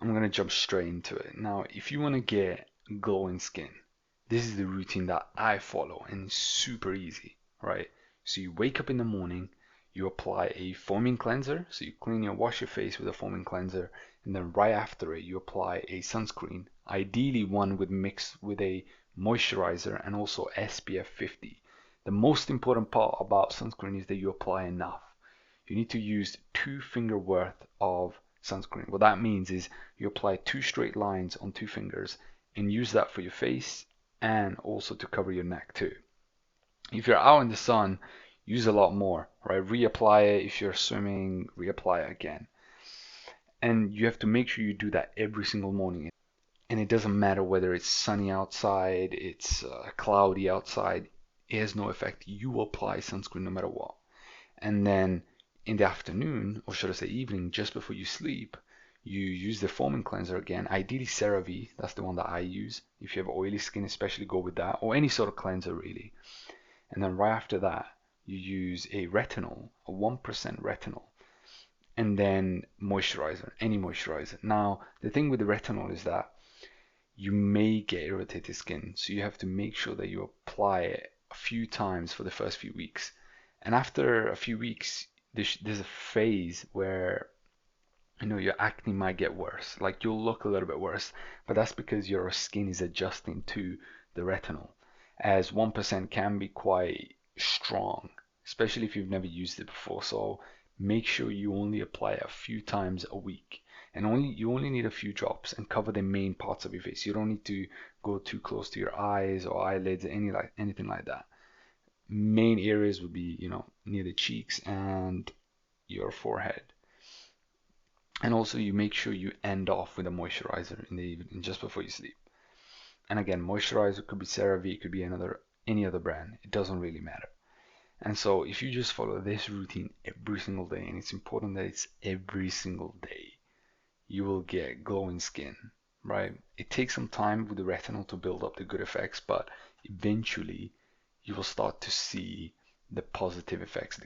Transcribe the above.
I'm gonna jump straight into it. Now, if you want to get glowing skin, this is the routine that I follow, and it's super easy, right? So you wake up in the morning, you apply a foaming cleanser, so you wash your face with a foaming cleanser, and then right after it, you apply a sunscreen, ideally one mixed with a moisturizer and also SPF 50. The most important part about sunscreen is that you apply enough. You need to use 2 finger worth of sunscreen. What that means is you apply 2 straight lines on 2 fingers and use that for your face and also to cover your neck too. If you're out in the sun, use a lot more, right? Reapply it if you're swimming, reapply it again. And you have to make sure you do that every single morning. And it doesn't matter whether it's sunny outside, it's cloudy outside, it has no effect. You will apply sunscreen no matter what. And then in the afternoon, or should I say evening, just before you sleep, you use the foaming cleanser again, ideally CeraVe, that's the one that I use. If you have oily skin, especially go with that, or any sort of cleanser really. And then right after that, you use a retinol, a 1% retinol, and then moisturizer, any moisturizer. Now, the thing with the retinol is that you may get irritated skin, so you have to make sure that you apply it a few times for the first few weeks. And after a few weeks, there's a phase where your acne might get worse. Like you'll look a little bit worse, but that's because your skin is adjusting to the retinol, as 1% can be quite strong, especially if you've never used it before. So make sure you only apply it a few times a week, and you only need a few drops and cover the main parts of your face. You don't need to go too close to your eyes or eyelids, anything like that. Main areas would be, near the cheeks and your forehead. And also you make sure you end off with a moisturizer in the evening just before you sleep. And again, moisturizer could be CeraVe, it could be any other brand. It doesn't really matter. And so if you just follow this routine every single day, and it's important that it's every single day, you will get glowing skin, right? It takes some time with the retinol to build up the good effects, but eventually you will start to see the positive effects, the